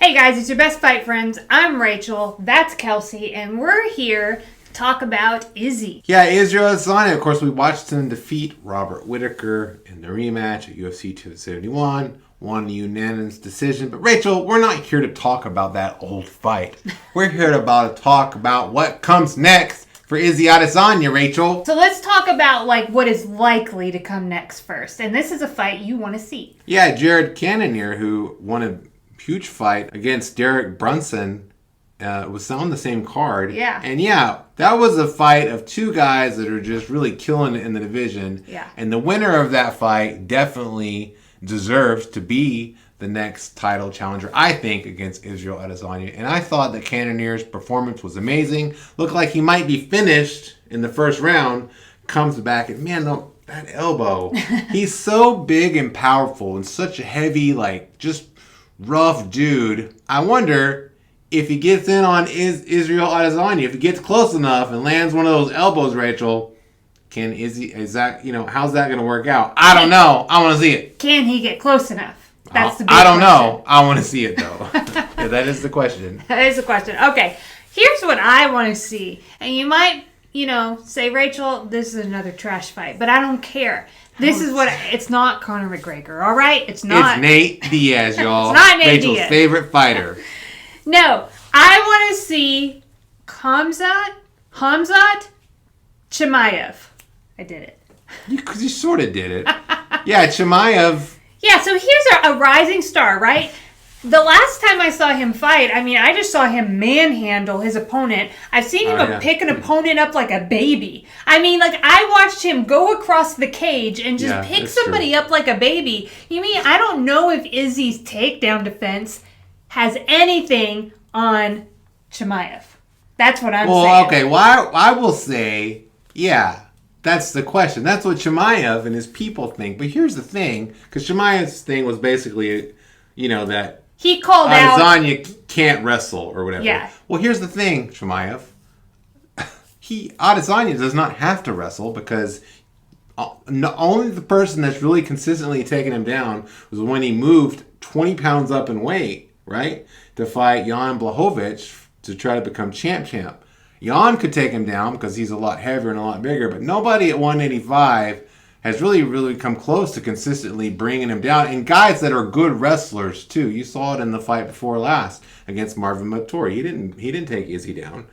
Hey guys, it's your best fight friends. I'm Rachel, that's Kelsey, and we're here to talk about Izzy. Yeah, Israel Adesanya. Of course, we watched him defeat Robert Whittaker in the rematch at UFC 271. Won a unanimous decision. But Rachel, we're not here to talk about that old fight. We're here to talk about what comes next for Izzy Adesanya, Rachel. So let's talk about what is likely to come next first. And this is a fight you want to see. Yeah, Jared Cannonier, who won a huge fight against Derek Brunson, was on the same card. Yeah. And yeah, that was a fight of two guys that are just really killing it in the division. Yeah. And the winner of that fight definitely deserves to be the next title challenger, I think, against Israel Adesanya. And I thought that Cannonier's performance was amazing. Looked like he might be finished in the first round. Comes back and, man, that elbow. He's so big and powerful and such a heavy, just rough dude. I wonder if he gets in on Israel Adesanya, if he gets close enough and lands one of those elbows, Rachel, how's that going to work out? I don't know. I want to see it. Can he get close enough? That's the big I don't question. know. I want to see it, though. Yeah, that is the question. That is the question. Okay, here's what I want to see. And you might, say, Rachel, this is another trash fight. But I don't care. It's not Conor McGregor, all right? It's not. It's Nate Diaz, y'all. It's not Nate Rachel's Diaz. favorite fighter. No, I want to see Hamzat Chimaev. I did it. You sort of did it. Yeah, Chimaev. Yeah, so here's a rising star, right? The last time I saw him fight, I just saw him manhandle his opponent. I've seen him pick an opponent up like a baby. I watched him go across the cage and just pick somebody up like a baby. You mean I don't know if Izzy's takedown defense has anything on Chimaev? That's what I'm saying. Well, okay, I will say, yeah, that's the question. That's what Chimaev and his people think. But here's the thing, because Chimaev's thing was basically, that he called out Adesanya can't wrestle or whatever. Yeah. Well, here's the thing, Chimaev. Adesanya does not have to wrestle because only the person that's really consistently taking him down was when he moved 20 pounds up in weight, right, to fight Jan Blachowicz to try to become champ. Jan could take him down because he's a lot heavier and a lot bigger, but nobody at 185 has really come close to consistently bringing him down. And guys that are good wrestlers, too. You saw it in the fight before last against Marvin Vettori. He didn't take Izzy down.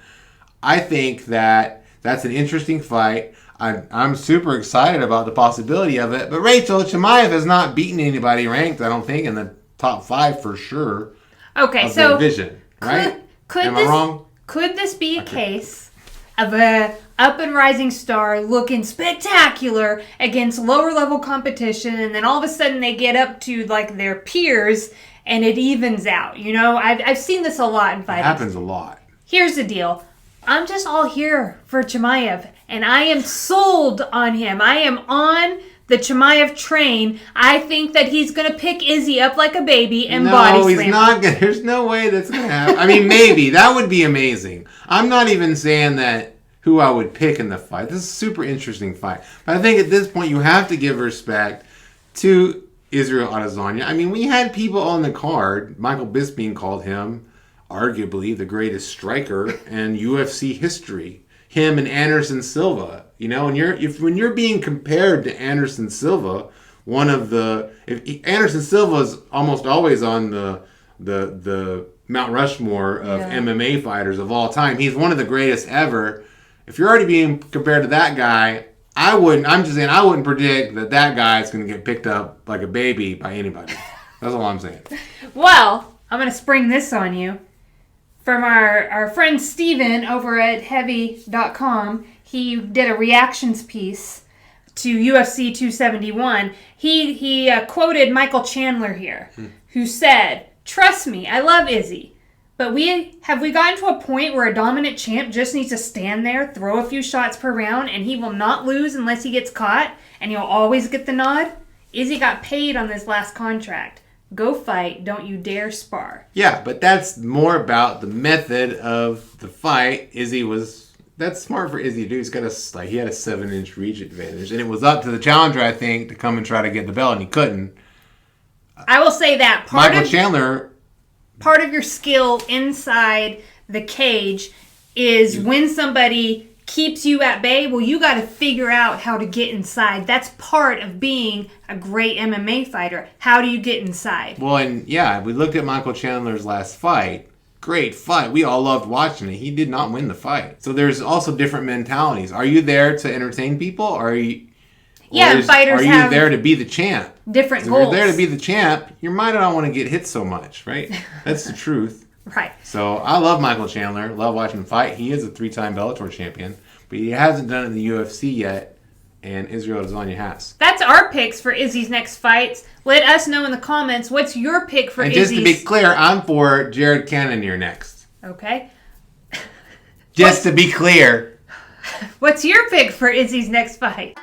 I think that's an interesting fight. I'm super excited about the possibility of it. But Rachel, Chimaev has not beaten anybody ranked, I don't think, in the top 5 for sure. Okay, of so the division, right? Am I wrong? Could this be a case of a up and rising star looking spectacular against lower level competition, and then all of a sudden they get up to their peers and it evens out? I've seen this a lot in fighting. It happens a lot. Here's the deal. I'm just all here for Chimaev, and I am sold on him. I am on the Chimaev train. I think that he's going to pick Izzy up like a baby and body slam him. No, he's not going to. There's no way that's going to happen. Maybe. That would be amazing. I'm not even saying that who I would pick in the fight. This is a super interesting fight. But I think at this point you have to give respect to Israel Adesanya. We had people on the card. Michael Bisping called him arguably the greatest striker in UFC history. Him and Anderson Silva. And when you're being compared to Anderson Silva, Anderson Silva is almost always on the Mount Rushmore of MMA fighters of all time. He's one of the greatest ever. If you're already being compared to that guy, I wouldn't predict that guy is going to get picked up like a baby by anybody. That's all I'm saying. Well, I'm going to spring this on you. From our friend Steven over at Heavy.com, he did a reactions piece to UFC 271. He quoted Michael Chandler here, who said, "Trust me, I love Izzy. But have we gotten to a point where a dominant champ just needs to stand there, throw a few shots per round, and he will not lose unless he gets caught, and he'll always get the nod? Izzy got paid on this last contract. Go fight, don't you dare spar." Yeah, but that's more about the method of the fight. That's smart for Izzy to do. He had a 7-inch reach advantage, and it was up to the challenger, I think, to come and try to get the belt, and he couldn't. I will say that Michael Chandler part of your skill inside the cage is when somebody keeps you at bay, well, you got to figure out how to get inside. That's part of being a great MMA fighter. How do you get inside? Well, and yeah, we looked at Michael Chandler's last fight. Great fight. We all loved watching it. He did not win the fight. So there's also different mentalities. Are you there to entertain people? Or are you... Fighters are you there to be the champ? Different If goals. you're there to be the champ, you might not want to get hit so much, right? That's the truth. Right. So I love Michael Chandler. Love watching him fight. He is a 3-time Bellator champion, but he hasn't done it in the UFC yet, and Israel Adesanya has. That's our picks for Izzy's next fights. Let us know in the comments, what's your pick for Izzy's... And just to be clear, I'm for Jared Cannonier next. Okay. Just to be clear. What's your pick for Izzy's next fight?